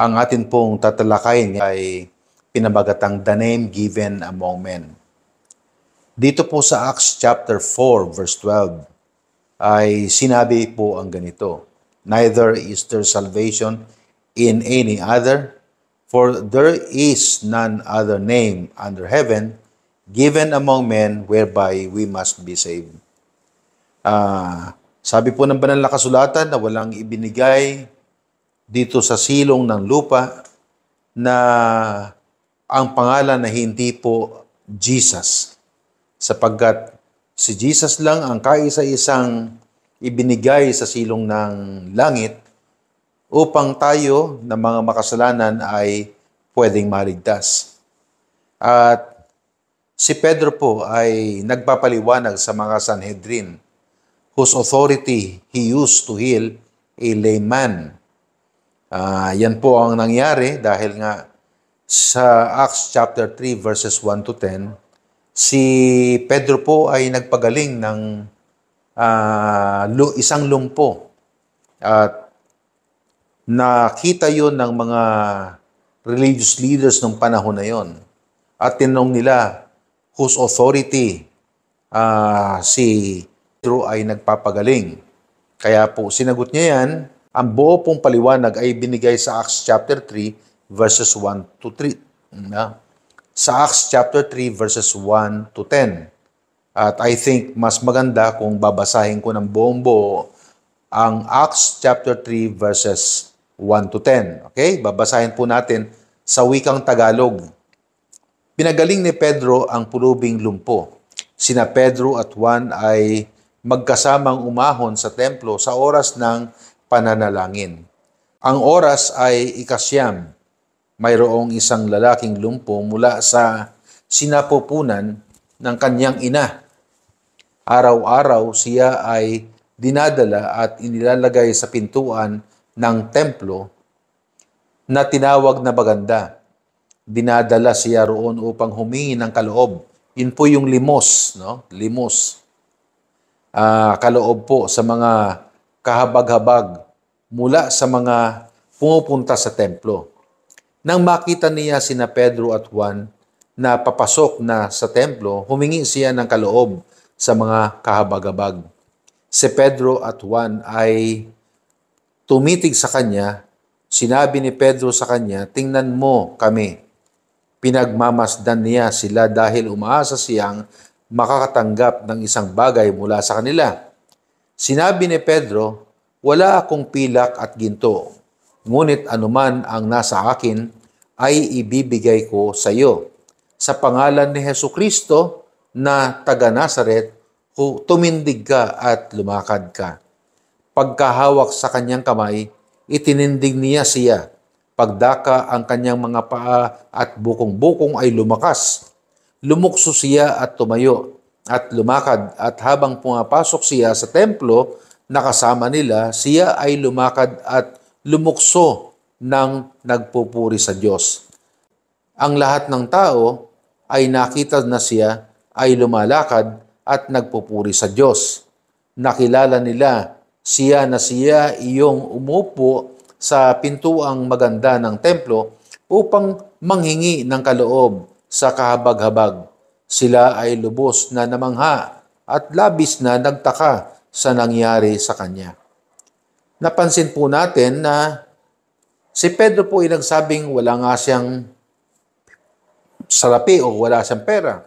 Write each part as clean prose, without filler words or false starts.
Ang atin pong tatalakayin ay pinabagatang The Name Given Among Men. Dito po sa Acts chapter 4 verse 12 ay sinabi po ang ganito, "Neither is there salvation in any other, for there is none other name under heaven given among men whereby we must be saved." Sabi po ng banal na kasulatan na walang ibinigay dito sa silong ng lupa na ang pangalan na hindi po Jesus. Sapagkat si Jesus lang ang kaisa-isang ibinigay sa silong ng langit upang tayo na mga makasalanan ay pwedeng maligtas. At si Pedro po ay nagpapaliwanag sa mga Sanhedrin, whose authority he used to heal a layman. Yan po ang nangyari dahil nga sa Acts chapter 3 verses 1 to 10, si Pedro po ay nagpagaling ng isang lumpo. At nakita yon ng mga religious leaders ng panahon na yon. At tinanong nila, whose authority si Pedro ay nagpapagaling. Kaya po sinagot niya yan. Ang buo pong paliwanag ay binigay sa Acts chapter 3 verses 1 to 3. Sa Acts chapter 3 verses 1 to 10. At I think mas maganda kung babasahin ko ng buong buo ang Acts chapter 3 verses 1 to 10. Okay? Babasahin po natin sa wikang Tagalog. Pinagaling ni Pedro ang pulubing lumpo. Sina Pedro at Juan ay magkasamang umahon sa templo sa oras ng pananalangin. Ang oras ay ikasyam. Mayroong isang lalaking lumpo mula sa sinapupunan ng kanyang ina. Araw-araw siya ay dinadala at inilalagay sa pintuan ng templo na tinawag na Baganda. Dinadala siya roon upang humingi ng kaloob. Yun po yung limos, no? Limos. Kaloob po sa mga kahabag-habag mula sa mga pumupunta sa templo. Nang makita niya sina Pedro at Juan na papasok na sa templo, humingi siya ng kaloob sa mga kahabag-habag. Si Pedro at Juan ay tumitig sa kanya. Sinabi ni Pedro sa kanya, "Tingnan mo kami." Pinagmamasdan niya sila dahil umaasa siyang makakatanggap ng isang bagay mula sa kanila. Sinabi ni Pedro, "Wala akong pilak at ginto, ngunit anuman ang nasa akin ay ibibigay ko sa iyo. Sa pangalan ni Jesucristo na taga Nazaret, tumindig ka at lumakad ka." Pagkahawak sa kanyang kamay, itinindig niya siya. Pagdaka ang kanyang mga paa at bukong-bukong ay lumakas. Lumukso siya at tumayo at lumakad, at habang pumapasok siya sa templo na kasama nila, siya ay lumakad at lumukso ng nagpupuri sa Diyos. Ang lahat ng tao ay nakita na siya ay lumalakad at nagpupuri sa Diyos. Nakilala nila siya na siya iyong umupo sa pintuang maganda ng templo upang manghingi ng kaloob sa kahabag-habag. Sila ay lubos na namangha at labis na nagtaka sa nangyari sa kanya. Napansin po natin na si Pedro po ay nagsabing wala nga siyang salapi o wala siyang pera,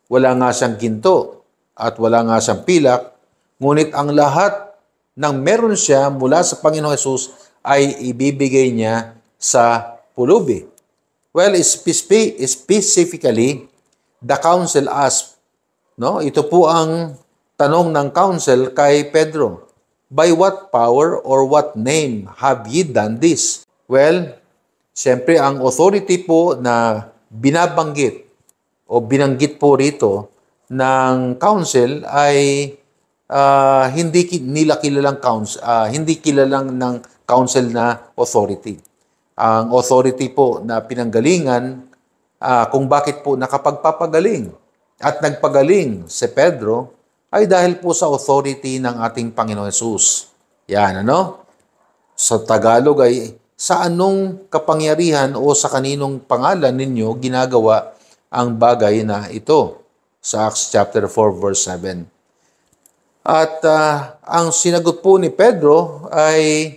wala nga siyang ginto at wala nga siyang pilak, ngunit ang lahat ng meron siya mula sa Panginoong Hesus ay ibibigay niya sa pulubi. Well, specifically, the council asked, no? Ito po ang tanong ng council kay Pedro. "By what power or what name have ye done this?" Well, siyempre ang authority po na binabanggit o binanggit po rito ng council ay hindi nila kilalang hindi kilalang ng council na authority. Ang authority po na pinanggalingan kung bakit po nakapagpapagaling at nagpagaling si Pedro ay dahil po sa authority ng ating Panginoon Hesus. Yan, ano? Sa Tagalog ay sa anong kapangyarihan o sa kaninong pangalan ninyo ginagawa ang bagay na ito. Sa Acts chapter 4 verse 7. At ang sinagot po ni Pedro ay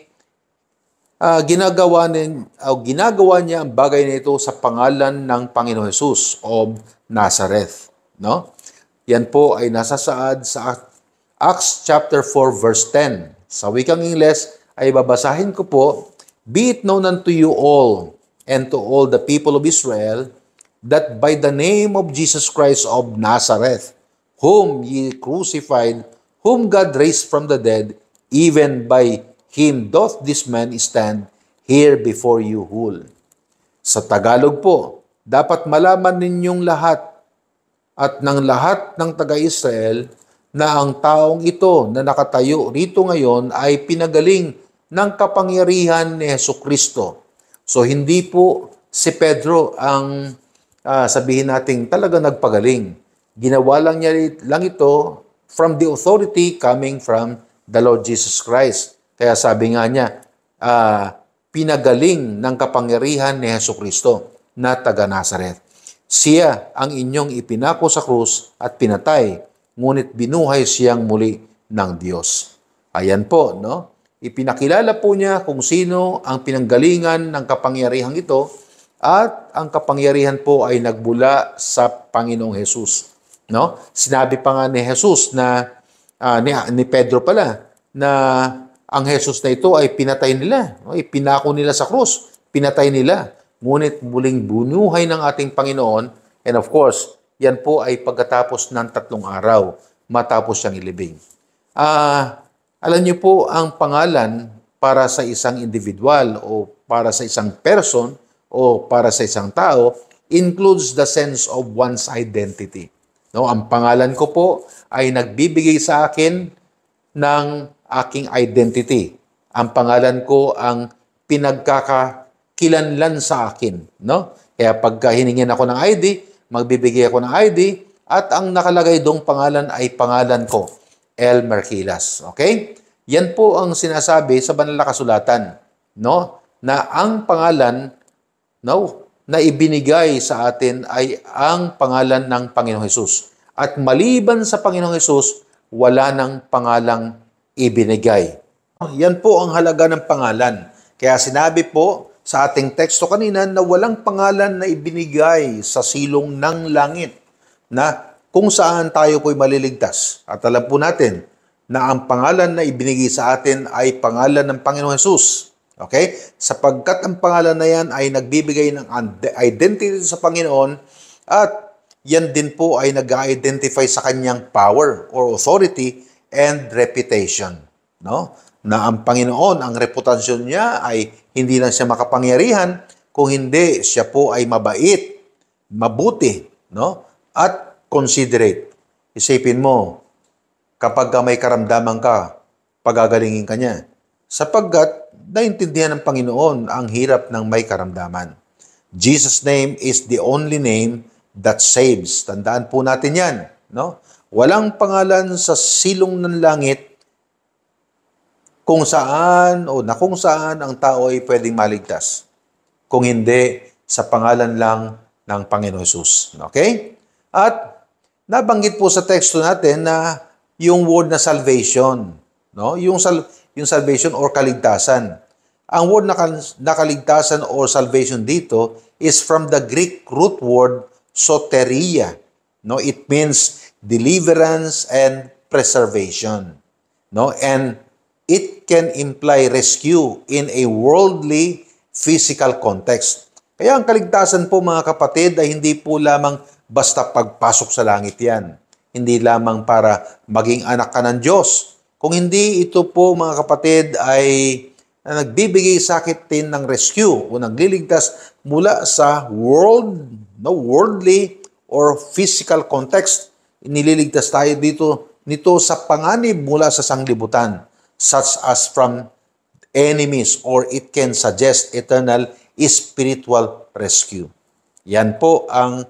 ginagawa niya ang bagay na ito sa pangalan ng Panginoon Jesus of Nazareth. No? Yan po ay nasasaad sa Acts chapter 4 verse 10. Sa wikang Ingles ay babasahin ko po, "Be it known unto you all and to all the people of Israel that by the name of Jesus Christ of Nazareth, whom ye crucified, whom God raised from the dead, even by him doth this man stand here before you whole." Sa Tagalog po, dapat malaman ninyong lahat at ng lahat ng taga-Israel na ang taong ito na nakatayo rito ngayon ay pinagaling ng kapangyarihan ni Hesukristo. So hindi po si Pedro ang sabihin natin talaga nagpagaling. Ginawa lang niya lang ito from the authority coming from the Lord Jesus Christ. Kaya sabi nga niya, pinagaling ng kapangyarihan ni Hesukristo na taga Nazareth. Siya ang inyong ipinako sa krus at pinatay, ngunit binuhay siyang muli ng Diyos. Ayan po, no? Ipinakilala po niya kung sino ang pinanggalingan ng kapangyarihang ito at ang kapangyarihan po ay nagbula sa Panginoong Jesus. No? Sinabi pa nga ni Jesus na, ni Pedro pala, na ang Jesus na ito ay pinatay nila. No? Ipinako nila sa krus, pinatay nila. Ngunit muling bunuhay ng ating Panginoon, and of course, yan po ay pagkatapos ng 3 araw, matapos siyang ilibing. Alam niyo po, ang pangalan para sa isang individual o para sa isang person o para sa isang tao includes the sense of one's identity. No, ang pangalan ko po ay nagbibigay sa akin ng aking identity. Ang pangalan ko ang pinagkakakilanlan sa akin. No? Kaya pagka hiningin ako ng ID, magbibigay ako ng ID at ang nakalagay dong pangalan ay pangalan ko, El Marquilas. Okay? Yan po ang sinasabi sa banal na kasulatan, no? Na ang pangalan, no, na ibinigay sa atin ay ang pangalan ng Panginoong Hesus. At maliban sa Panginoong Hesus, wala nang pangalang ibinigay. Yan po ang halaga ng pangalan. Kaya sinabi po sa ating teksto kanina na walang pangalan na ibinigay sa silong ng langit na kung saan tayo po'y maliligtas. At alam po natin na ang pangalan na ibinigay sa atin ay pangalan ng Panginoong Hesus. Okay? Sapagkat ang pangalan na yan ay nagbibigay ng identity sa Panginoon at yan din po ay nag-identify sa kanyang power or authority and reputation. No? Na ang Panginoon, ang reputasyon niya ay hindi lang siya makapangyarihan, kung hindi siya po ay mabait, mabuti, no? At considerate. Isipin mo, kapag may karamdaman ka, pagagalingin ka niya. Sapagkat naintindihan ng Panginoon ang hirap ng may karamdaman. Jesus' name is the only name that saves. Tandaan po natin yan. No? Walang pangalan sa silong ng langit kung saan ang tao ay pwedeng maligtas. Kung hindi, sa pangalan lang ng Panginoon Jesus. Okay? At nabanggit po sa teksto natin na yung word na salvation, no? Yung salvation or kaligtasan. Ang word na kaligtasan or salvation dito is from the Greek root word soteria. No, it means deliverance and preservation. No, and it can imply rescue in a worldly physical context. Kaya ang kaligtasan po mga kapatid ay hindi po lamang basta pagpasok sa langit yan. Hindi lamang para maging anak ka ng Diyos. Kung hindi, ito po mga kapatid ay nagbibigay sa atin ng rescue o nagliligtas mula sa worldly or physical context. Nililigtas tayo nito sa panganib mula sa sanglibutan, such as from enemies, or it can suggest eternal spiritual rescue. Yan po ang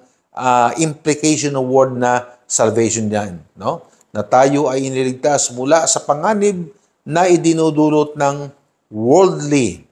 implication ng word na salvation yan, no? Na tayo ay iniligtas mula sa panganib na idinudulot ng worldly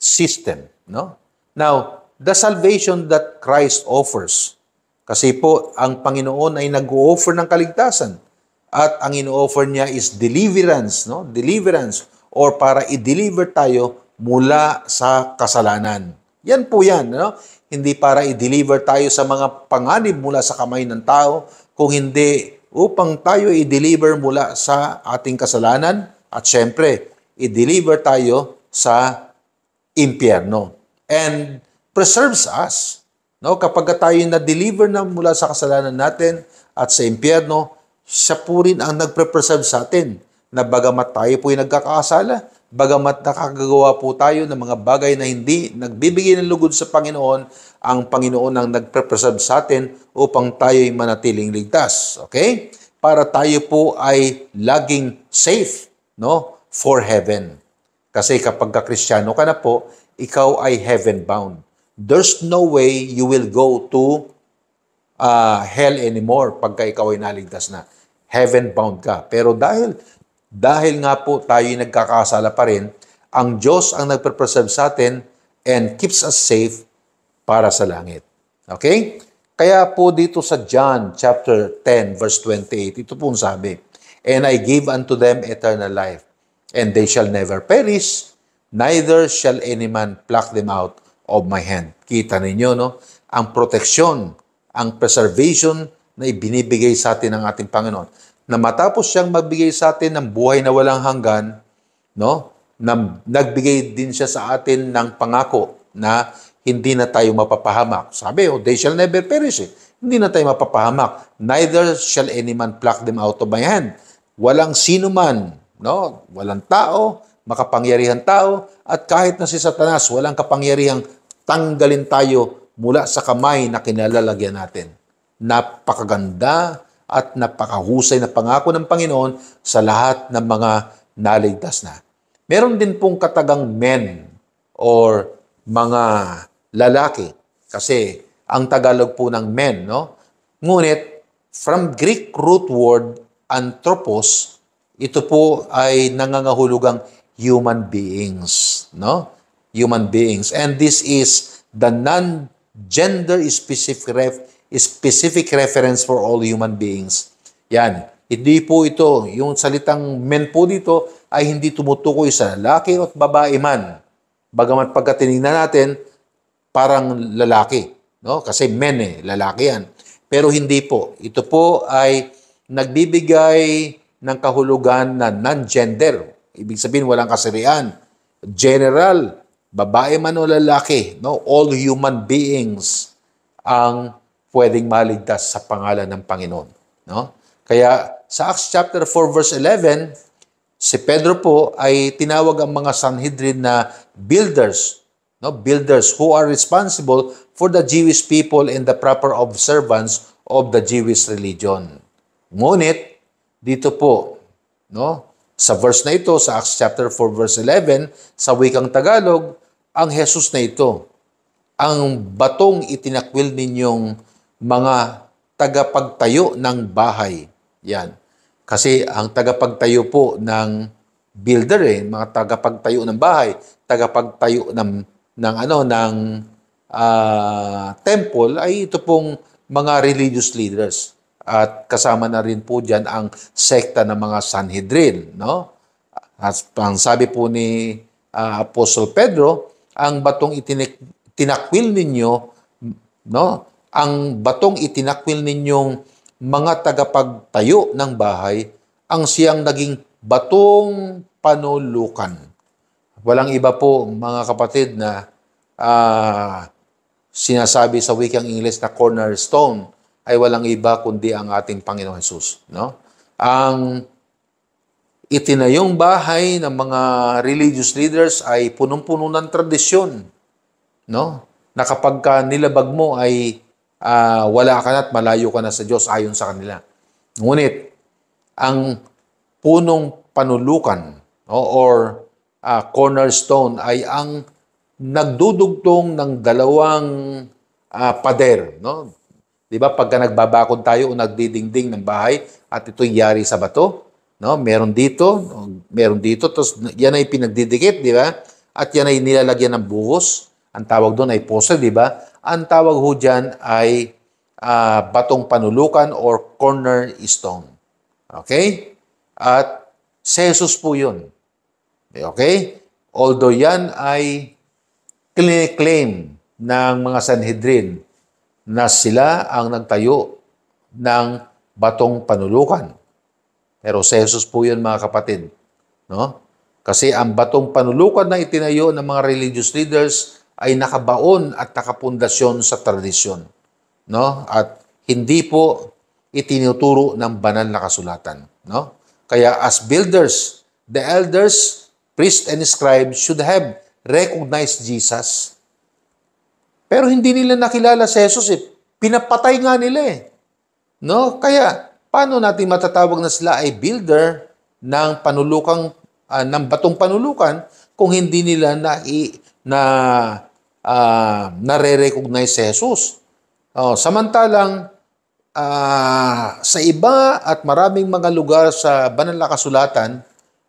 system, no? Now, the salvation that Christ offers, kasi po ang Panginoon ay nag-o-offer ng kaligtasan at ang ino-offer niya is deliverance, no? Deliverance or para i-deliver tayo mula sa kasalanan. Yan po yan, no? Hindi para i-deliver tayo sa mga panganib mula sa kamay ng tao, kung hindi upang tayo i-deliver mula sa ating kasalanan at syempre, i-deliver tayo sa impyerno. And preserves us. No? Kapag tayo na-deliver na mula sa kasalanan natin at sa impyerno, siya po rin ang nagpre-preserve sa atin na bagamat tayo po ay nagkakasala, bagamat nakakagawa po tayo ng mga bagay na hindi nagbibigay ng lugod sa Panginoon, ang Panginoon ang nagpre-preserve sa atin upang tayo ay manatiling ligtas. Okay? Para tayo po ay laging safe, no, for heaven. Kasi kapag ka-Kristiyano ka na po, ikaw ay heaven-bound. There's no way you will go to hell anymore pagka ikaw ay naligtas na. Heaven-bound ka. Pero dahil nga po tayo ay nagkakasala pa rin, ang Diyos ang nagpe-preserve sa atin and keeps us safe para sa langit. Okay? Kaya po dito sa John chapter 10 verse 28, ito po sabi, "And I give unto them eternal life, and they shall never perish, neither shall any man pluck them out of my hand." Kita ninyo, no? Ang proteksyon, ang preservation na ibinibigay sa atin ng ating Panginoon. Na matapos siyang magbigay sa atin ng buhay na walang hanggan, no? Na nagbigay din siya sa atin ng pangako na hindi na tayo mapapahamak. Sabi, they shall never perish. Hindi na tayo mapapahamak. Neither shall any man pluck them out of my hand. Walang sino man, no? Walang tao, makapangyarihan tao, at kahit na si Satanas, walang kapangyarihang tanggalin tayo mula sa kamay na kinalalagyan natin. Napakaganda at napakahusay na pangako ng Panginoon sa lahat ng mga naligtas na. Meron din pong katagang men or mga lalaki. Kasi ang Tagalog po ng men, no? Ngunit, from Greek root word anthropos, ito po ay nangangahulugang human beings, no? Human beings. And this is the non-gender specific reference for all human beings. Yan. Hindi po ito, yung salitang men po dito ay hindi tumutukoy sa lalaki at babae man. Bagamat pagka tinignan natin, parang lalaki. No? Kasi men lalaki yan. Pero hindi po. Ito po ay nagbibigay ng kahulugan na non-gender. Ibig sabihin, walang kasarian. General, babae man o lalaki, no? All human beings ang pwedeng maligtas sa pangalan ng Panginoon. No? Kaya sa Acts chapter 4 verse 11, si Pedro po ay tinawag ang mga Sanhedrin na builders, no? Builders who are responsible for the Jewish people and the proper observance of the Jewish religion. Ngunit, dito po, no? Sa verse na ito, sa Acts chapter 4 verse 11, sa wikang Tagalog, ang Jesus na ito, ang batong itinakwil ninyong mga tagapagtayo ng bahay. Yan. Kasi ang tagapagtayo po ng builder, mga tagapagtayo ng bahay, tagapagtayo ng temple ay ito pong mga religious leaders. At kasama na rin po diyan ang sekta ng mga Sanhedrin, no? At ang sabi po ni Apostle Pedro, ang batong itinakwil ninyo, no? Ang batong itinakwil ninyong mga tagapagtayo ng bahay, ang siyang naging batong panulukan. Walang iba po, mga kapatid, na sinasabi sa wikang Ingles na cornerstone ay walang iba kundi ang ating Panginoon Hesus. No? Ang itinayong bahay ng mga religious leaders ay punong-puno ng tradisyon. No? Na kapag nilabag mo ay wala ka na at malayo ka na sa Diyos ayon sa kanila. Ngunit, ang punong panulukan, no, or cornerstone ay ang nagdudugtong ng dalawang pader. No? Di ba, pagka nagbabakod tayo o nagdidingding ng bahay at ito'y yari sa bato, no? Meron dito, tapos yan ay pinagdidikit, di ba? at yan ay nilalagyan ng buhos. Ang tawag doon ay pose, di ba? Ang tawag ho dyan ay batong panulukan or cornerstone. Okay? At si Jesus po yun. Okay? Although yan ay claim ng mga Sanhedrin na sila ang nagtayo ng batong panulukan. Pero si Jesus po yun, mga kapatid. No? Kasi ang batong panulukan na itinayo ng mga religious leaders ay nakabaon at nakapundasyon sa tradisyon. No? At hindi po itinuturo ng banal na kasulatan. No? Kaya as builders, the elders, priests, and scribes should have recognized Jesus. Pero hindi nila nakilala si Jesus eh. Pinapatay nga nila eh. No? Kaya, paano natin matatawag na sila ay builder ng panulukang ng batong panulukan kung hindi nila nare-recognize si Jesus? Samantalang sa iba at maraming mga lugar sa banal na kasulatan,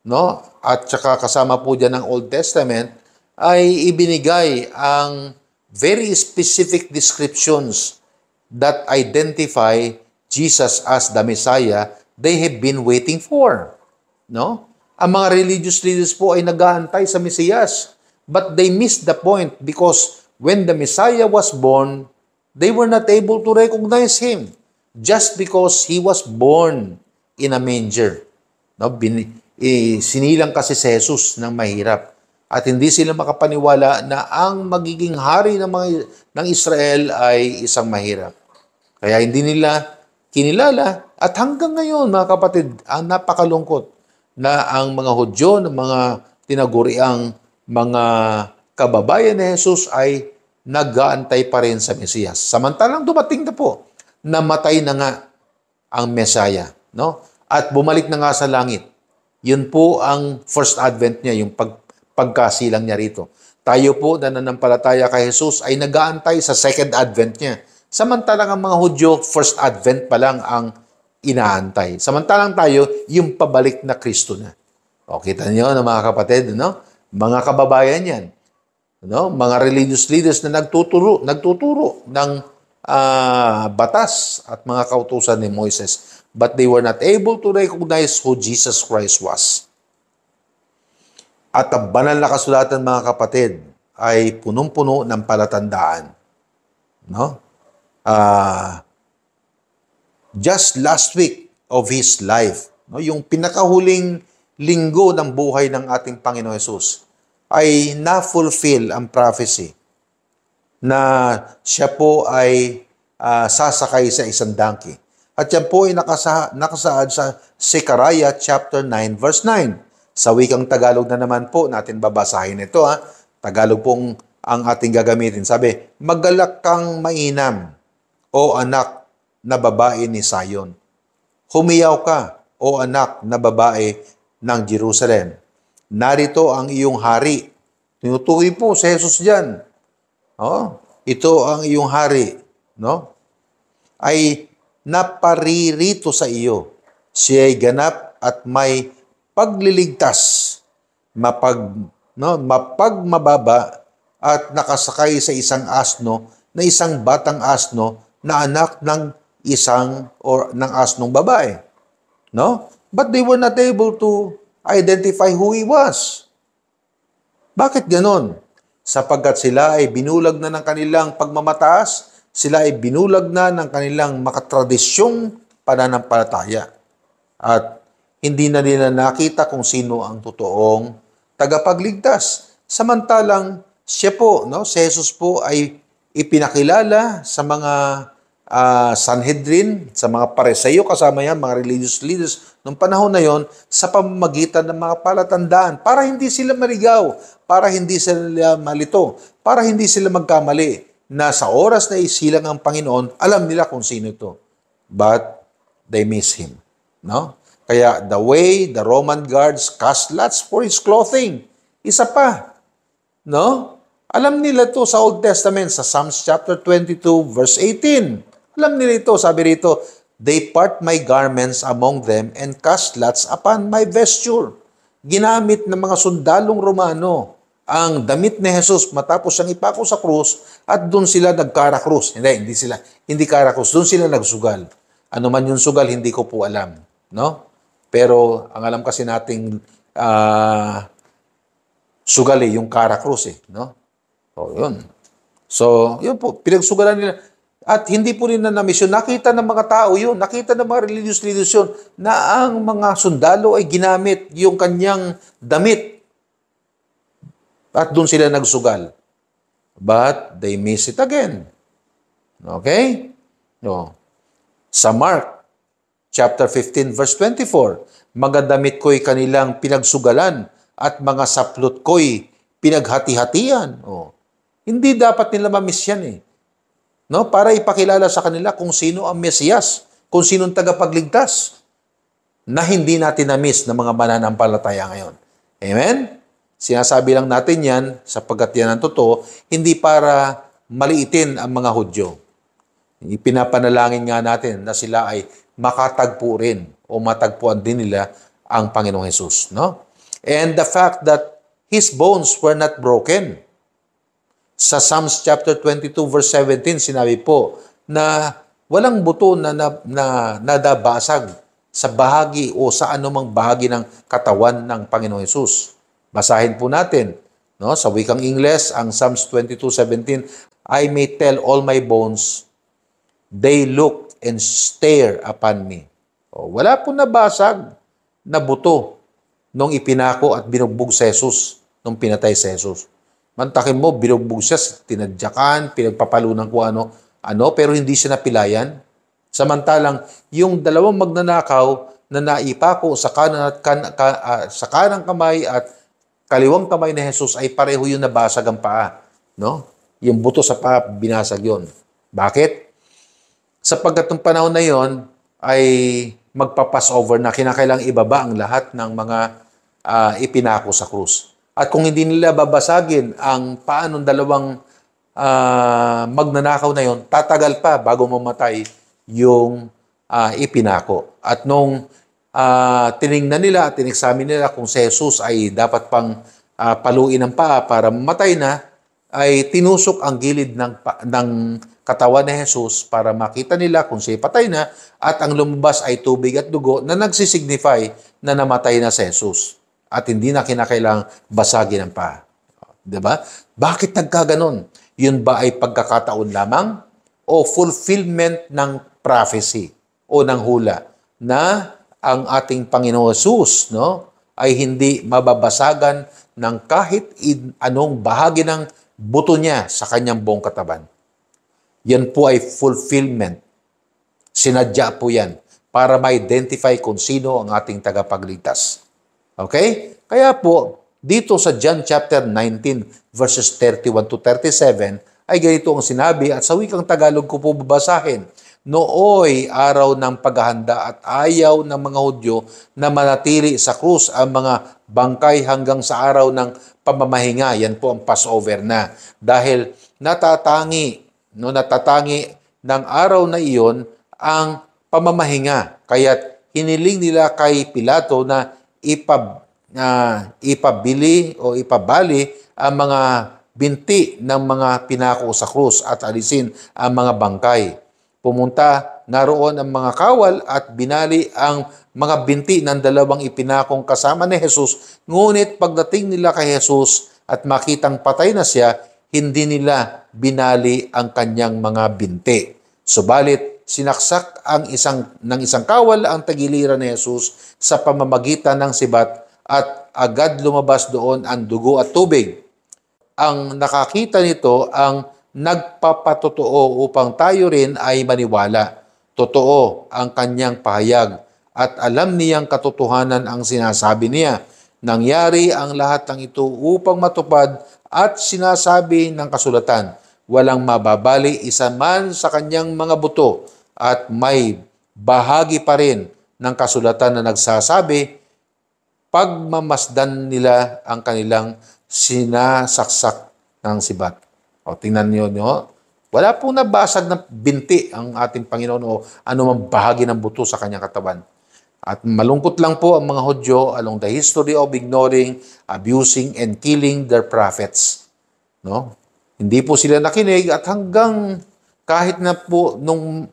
no? At saka kasama po diyan ng Old Testament ay ibinigay ang very specific descriptions that identify Jesus as the Messiah they have been waiting for. No? Ang mga religious leaders po ay nag-aantay sa Mesiyas, but they missed the point because when the Messiah was born, they were not able to recognize Him just because He was born in a manger. No? Sinilang kasi si Jesus ng mahirap. At hindi sila makapaniwala na ang magiging hari ng Israel ay isang mahirap. Kaya hindi nila kinilala. At hanggang ngayon, mga kapatid, ang napakalungkot na ang mga Hudyo, ng mga tinaguriang mga kababayan ni Jesus ay nag-aantay pa rin sa Mesiyas. Samantalang dumating na po, namatay na nga ang Mesaya. No? At bumalik na nga sa langit. Yun po ang first advent niya, yung pagkasilang niya rito. Tayo po na nanampalataya kay Jesus ay nag-aantay sa second advent niya. Samantalang ang mga Hudyo, first advent pa lang ang inaantay. Samantalang tayo, yung pabalik na Kristo na. O, kita niyo na mga kapatid, no? Mga kababayan yan. No? Mga religious leaders na nagtuturo ng batas at mga kautusan ni Moises. But they were not able to recognize who Jesus Christ was. At ang banal na kasulatan, mga kapatid, ay punong-puno ng palatandaan. No? Just last week of His life, no? Yung pinakahuling linggo ng buhay ng ating Panginoon Jesus, ay na-fulfill ang prophecy na siya po ay sasakay sa isang donkey. At yan po ay nakasaad sa Zechariah chapter 9 verse 9. Sa wikang Tagalog na naman po natin babasahin ito. Tagalog pong ang ating gagamitin. Sabi, "Magalak kang mainam, o anak na babae ni Sion. Humiyaw ka, o anak na babae ng Jerusalem. Narito ang iyong hari." Tinutukoy po si Jesus dyan. Ito ang iyong hari. No? Ay naparirito sa iyo. Siya'y ganap at may pagliligtas, mapagmababa at nakasakay sa isang asno na isang batang asno na anak ng ng asnong babae. No? But they were not able to identify who he was. Bakit ganon? Sapagkat sila ay binulag na ng kanilang pagmamataas, sila ay binulag na ng kanilang makatradisyong pananampalataya. At hindi na nila nakita kung sino ang totoong tagapagligtas. Samantalang siya po, si Jesus po ay ipinakilala sa mga Sanhedrin, sa mga Pareseyo, kasama yan, mga religious leaders noong panahon na yon, sa pamamagitan ng mga palatandaan para hindi sila marigaw, para hindi sila malito, para hindi sila magkamali na sa oras na isilang ang Panginoon, alam nila kung sino ito. But they miss Him. No? Kaya the way the Roman guards cast lots for His clothing, isa pa. No? Alam nila ito sa Old Testament, sa Psalms chapter 22, verse 18. Alam nila ito, sabi rito, "They part my garments among them and cast lots upon my vesture." Ginamit ng mga sundalong Romano ang damit ni Jesus matapos siyang ipako sa krus at doon sila nagkarakrus. Hindi karakrus, doon sila nagsugal. Ano man yung sugal, hindi ko po alam. No? Pero ang alam kasi nating sugal yung karakrus no? So, yun. So, yun po, pinagsugalan nila. At hindi po rin na misyon. Nakita ng mga tao yun, nakita ng mga religious leaders yun, na ang mga sundalo ay ginamit yung kanyang damit. At doon sila nagsugal. But they miss it again. Okay? No. Sa Mark, chapter 15, verse 24, mga damit ko'y kanilang pinagsugalan at mga saplot ko'y pinaghati-hatian. Hindi dapat nila ma-miss yan No? Para ipakilala sa kanila kung sino ang Mesiyas, kung sino ang tagapagligtas na hindi natin na-miss ng mga mananampalataya ngayon. Amen? Sinasabi lang natin yan sapagkat yan ang totoo, hindi para maliitin ang mga Hudyo. Ipinapanalangin nga natin na sila ay makatagpo rin o matagpuan din nila ang Panginoong Hesus. No? And the fact that His bones were not broken. Sa Psalms chapter 22 verse 17, sinabi po na walang buto na nadabasag sa bahagi o sa anumang bahagi ng katawan ng Panginoong Hesus. Basahin po natin no, sa wikang Ingles, ang Psalms 22:17, I may tell all my bones, they look and stare upon me. Wala po nabasag na buto nung ipinako at binugbog sa Jesus, nung pinatay sa Jesus. Mantakin mo, binugbog siya, tinadyakan, pinagpapalunan ko ano, pero hindi siya napilayan. Samantalang, yung dalawang magnanakaw na naipako sa kanang kamay at kaliwang kamay ni Jesus ay pareho yung nabasag ang paa. No? Yung buto sa paa, binasag yun. Bakit? Sapagkat ng panahon na yon ay magpapass over na kinakailang ibaba ang lahat ng mga ipinako sa krus. At kung hindi nila babasagin ang paa ng dalawang magnanakaw na yon, tatagal pa bago mamatay yung ipinako. At nung tiningnan nila at tinexamine nila kung si Jesus ay dapat pang paluin ng paa para mamatay na, ay tinusok ang gilid ng katawan ni Jesus para makita nila kung siya patay na at ang lumabas ay tubig at dugo na nagsisignify na namatay na si Jesus at hindi na kinakailangang basagin ang paa. Diba? Bakit nagkaganon? Yun ba ay pagkakataon lamang o fulfillment ng prophecy o ng hula na ang ating Panginoon Jesus ay hindi mababasagan ng kahit anong bahagi ng buto niya sa kanyang buong katawan. Yan po ay fulfillment. Sinadya po yan para ma-identify kung sino ang ating tagapagligtas. Okay? Kaya po, dito sa John chapter 19 verses 31 to 37 ay ganito ang sinabi at sa wikang Tagalog ko po babasahin. Nooy araw ng paghahanda at ayaw ng mga Hudyo na manatili sa krus ang mga bangkay hanggang sa araw ng pamamahinga. Yan po ang Passover na. Dahil natatangi ng araw na iyon ang pamamahinga. Kaya't hiniling nila kay Pilato na ipabili o ipabali ang mga binti ng mga pinako sa krus at alisin ang mga bangkay. Pumunta naroon ang mga kawal at binali ang mga binti ng dalawang ipinakong kasama ni Jesus. Ngunit pagdating nila kay Jesus at makitang patay na siya, hindi nila binali ang kanyang mga binti. Subalit, sinaksak ng isang kawal ang tagiliran ni Jesus sa pamamagitan ng sibat at agad lumabas doon ang dugo at tubig. Ang nakakita nito ang nagpapatotoo upang tayo rin ay maniwala. Totoo ang kanyang pahayag at alam niyang katotohanan ang sinasabi niya. Nangyari ang lahat ng ito upang matupad at sinasabi ng kasulatan, walang mababali isa man sa kanyang mga buto at may bahagi pa rin ng kasulatan na nagsasabi, pagmamasdan nila ang kanilang sinasaksak ng sibat. O tingnan niyo, wala pong nabasag na binti ang ating Panginoon o anumang bahagi ng buto sa kanyang katawan. At malungkot lang po ang mga Hudyo along the history of ignoring, abusing, and killing their prophets. No? Hindi po sila nakinig at hanggang kahit na po nung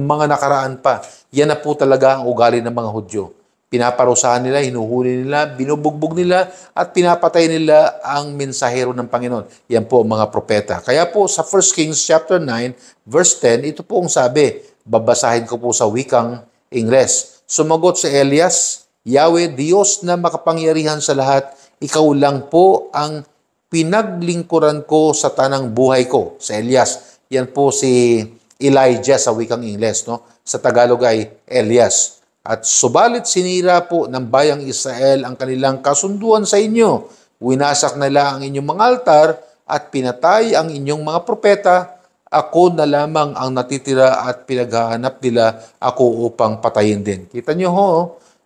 mga nakaraan pa, yan na po talaga ang ugali ng mga Hudyo. Pinaparusahan nila, hinuhuli nila, binubugbog nila, at pinapatay nila ang mensahero ng Panginoon. Yan po ang mga propeta. Kaya po sa 1 Kings chapter 9, verse 10, ito po ang sabi, babasahin ko po sa wikang Ingles. Sumagot si Elias, Yahweh, Diyos na makapangyarihan sa lahat, ikaw lang po ang pinaglingkuran ko sa tanang buhay ko. Sa Elias, yan po si Elijah sa wikang Ingles, no? Sa Tagalog ay Elias. At subalit sinira po ng bayang Israel ang kanilang kasunduan sa inyo. Winasak nila ang inyong mga altar at pinatay ang inyong mga propeta. Ako na lamang ang natitira at pinaghahanap nila ako upang patayin din. Kita nyo ho,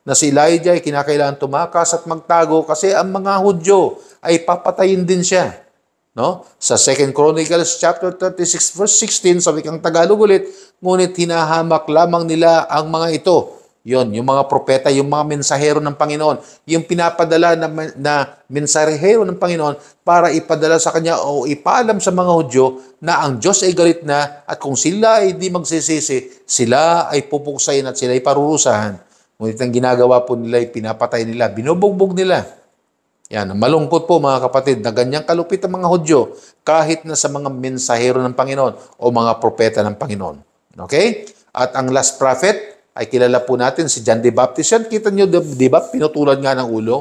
na si Elijah ay kinakailangan tumakas at magtago kasi ang mga Hudyo ay papatayin din siya. No? Sa 2 Chronicles chapter 36 verse 16, sa wikang Tagalog ulit, ngunit hinahamak lamang nila ang mga ito. Yon, yung mga propeta, yung mga mensahero ng Panginoon, yung pinapadala na mensahero ng Panginoon para ipadala sa kanya o ipaalam sa mga Hudyo na ang Diyos ay galit na at kung sila ay di magsisisi, sila ay pupuksayin at sila ay parurusahan. Ngunit ang ginagawa po nila ay pinapatay nila, binubugbog nila. Yan, malungkot po mga kapatid na ganyang kalupit ang mga Hudyo kahit na sa mga mensahero ng Panginoon o mga propeta ng Panginoon. Okay? At ang last prophet ay kilala po natin si John the Baptist. Yan, kita nyo, di ba? Pinutulan nga ng ulo.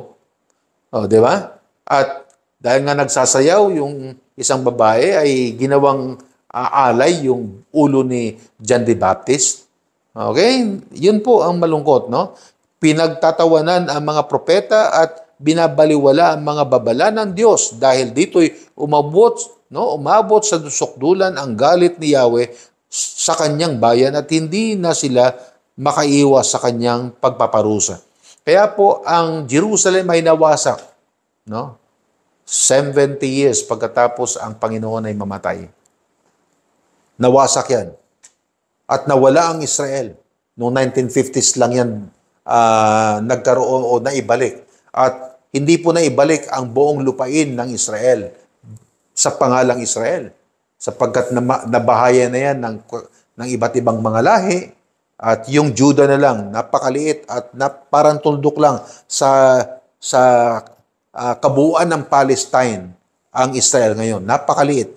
O, di ba? At dahil nga nagsasayaw, yung isang babae ay ginawang alay yung ulo ni John the Baptist. Okay? Yun po ang malungkot, no? Pinagtatawanan ang mga propeta at binabaliwala ang mga babala ng Diyos dahil dito'y umabot sa sukdulan ang galit ni Yahweh sa kanyang bayan at hindi na sila makaiwas sa kanyang pagpaparusa. Kaya po ang Jerusalem ay nawasak, no? 70 years pagkatapos ang Panginoon ay mamatay. Nawasak yan. At nawala ang Israel. Noong 1950s lang yan nagkaroon o naibalik. At hindi po naibalik ang buong lupain ng Israel sa pangalang Israel. Sapagkat nabahaya na yan ng iba't ibang mga lahi. At yung Juda na lang, napakaliit at parang tuldok lang sa kabuuan ng Palestine ang Israel ngayon. Napakaliit.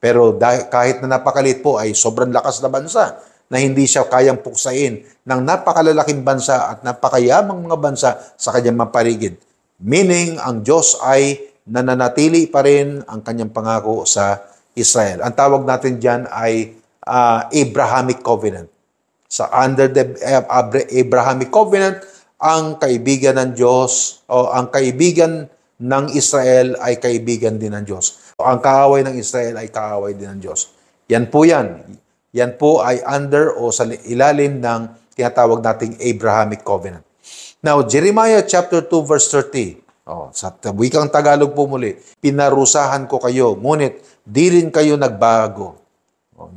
Pero kahit na napakaliit po ay sobrang lakas na bansa na hindi siya kayang puksain ng napakalalaking bansa at napakayamang mga bansa sa kanyang maparigid. Meaning, ang Diyos ay nananatili pa rin ang kanyang pangako sa Israel. Ang tawag natin dyan ay Abrahamic Covenant. Under the Abrahamic Covenant, ang kaibigan ng Diyos o ang kaibigan ng Israel ay kaibigan din ng Diyos. Ang kaaway ng Israel ay kaaway din ng Diyos. Yan po yan. Yan po ay under o sa ilalim ng tinatawag nating Abrahamic Covenant. Now, Jeremiah chapter 2 verse 30. Sa wikang Tagalog po muli, pinarusahan ko kayo, ngunit di rin kayo nagbago.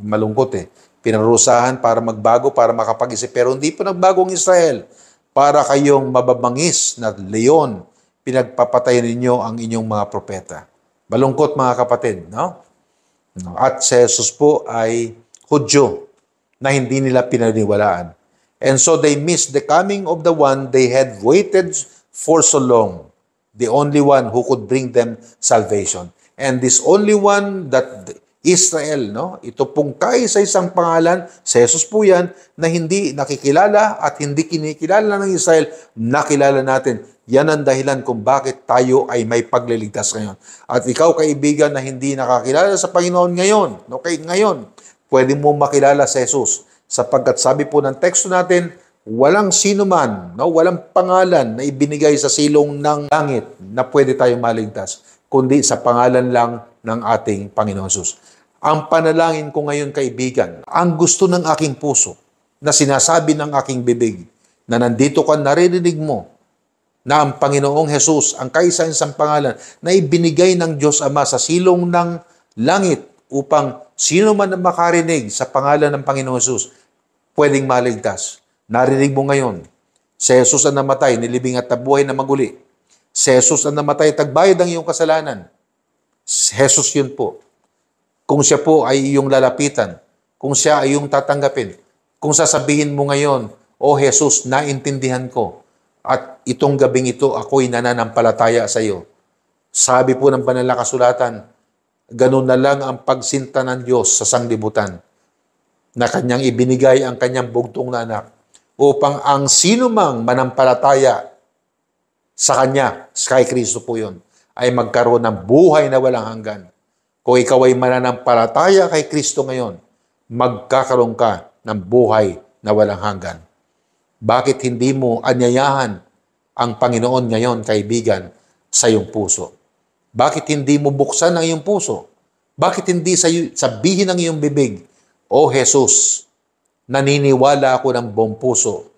Malungkot eh. Pinarusahan para magbago, para makapag-isip. Pero hindi po nagbago ang Israel. Para kayong mababangis na leon, pinagpapatay ninyo ang inyong mga propeta. Malungkot mga kapatid, no? At si Jesus po ay Hudyo na hindi nila pinaniwalaan. And so they missed the coming of the one they had waited for so long. The only one who could bring them salvation. And this only one that Israel, no? Ito pong kaisa-isang pangalan, si Jesus po yan, na hindi nakikilala at hindi kinikilala ng Israel, nakilala natin. Yan ang dahilan kung bakit tayo ay may pagliligtas ngayon. At ikaw, kaibigan, na hindi nakakilala sa Panginoon ngayon, okay, ngayon, pwede mo makilala si Jesus. Sapagkat sabi po ng teksto natin, walang sino man, no? Walang pangalan na ibinigay sa silong ng langit na pwede tayong maligtas, kundi sa pangalan lang ng ating Panginoon Jesus. Ang panalangin ko ngayon, kaibigan, ang gusto ng aking puso, na sinasabi ng aking bibig, na nandito ka, naririnig mo, na ang Panginoong Jesus, ang kaisa-isang pangalan, na ibinigay ng Diyos Ama sa silong ng langit upang sino man na makarinig sa pangalan ng Panginoong Jesus, pwedeng maligtas. Narinig mo ngayon. Si Jesus ang namatay, nilibing at nabuhay na maguli. Si Jesus ang namatay, tagbayad ang iyong kasalanan. Si Jesus yun po. Kung siya po ay iyong lalapitan, kung siya ay iyong tatanggapin, kung sasabihin mo ngayon, O Jesus, naintindihan ko, at itong gabing ito ako'y nananampalataya sa iyo. Sabi po ng banal na kasulatan, ganun na lang ang pagsinta ng Diyos sa sanglibutan, na kanyang ibinigay ang kanyang bugtong na anak, upang ang sino mang manampalataya sa kanya, kay Kristo po yun, ay magkaroon ng buhay na walang hanggan. Kung ikaw ay mananampalataya kay Kristo ngayon, magkakaroon ka ng buhay na walang hanggan. Bakit hindi mo anyayahan ang Panginoon ngayon, kaibigan, sa iyong puso? Bakit hindi mo buksan ang iyong puso? Bakit hindi sabihin ng iyong bibig, O Jesus, naniniwala ako ng buong puso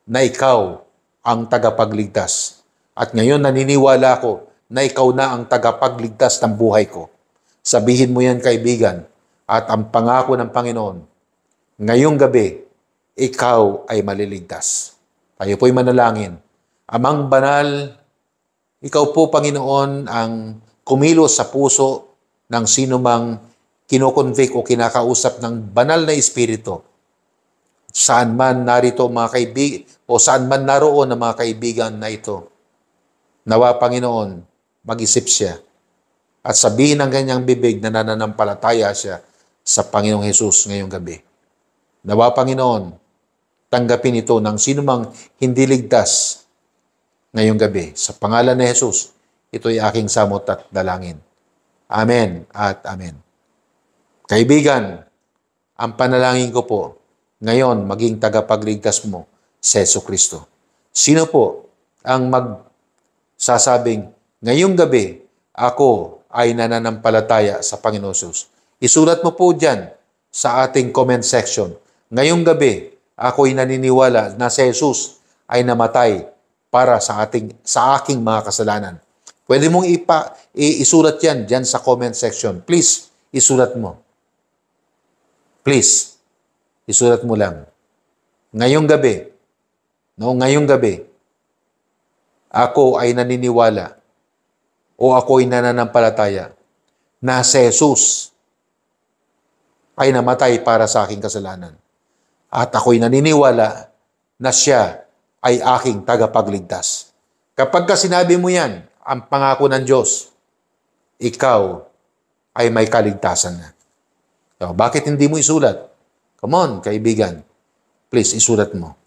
na ikaw ang tagapagligtas. At ngayon naniniwala ako na ikaw na ang tagapagligtas ng buhay ko. Sabihin mo yan, kaibigan, at ang pangako ng Panginoon, ngayong gabi, ikaw ay maliligtas. Tayo po'y manalangin. Amang banal, ikaw po, Panginoon, ang kumilos sa puso ng sinumang kinokonvict o kinakausap ng banal na espiritu. Saan man narito mga kaibigan, o saan man naroon ang mga kaibigan na ito. Nawa, Panginoon, mag-isip siya at sabihin ng kanyang bibig na nananampalataya siya sa Panginoong Hesus ngayong gabi. Nawa, Panginoon, tanggapin ito ng sinumang hindi ligtas ngayong gabi. Sa pangalan ni Hesus, ito'y aking samot at dalangin. Amen at amen. Kaibigan, ang panalangin ko po, ngayon maging tagapagligtas mo si Hesus Kristo. Sino po ang magsasabing, ngayong gabi, ako ay nananampalataya sa Panginoon Hesus? Isulat mo po dyan sa ating comment section. Ngayong gabi, ako'y naniniwala na si Jesus ay namatay para sa aking mga kasalanan. Pwede mong isulat yan dyan sa comment section. Please, isulat mo. Please, isulat mo lang. Ngayong gabi, ako ay naniniwala o ako'y nananampalataya na si Jesus ay namatay para sa aking kasalanan. At ako'y naniniwala na siya ay aking tagapagligtas. Kapag ka sinabi mo yan, ang pangako ng Diyos, ikaw ay may kaligtasan na. So, bakit hindi mo isulat? Come on, kaibigan. Please, isulat mo.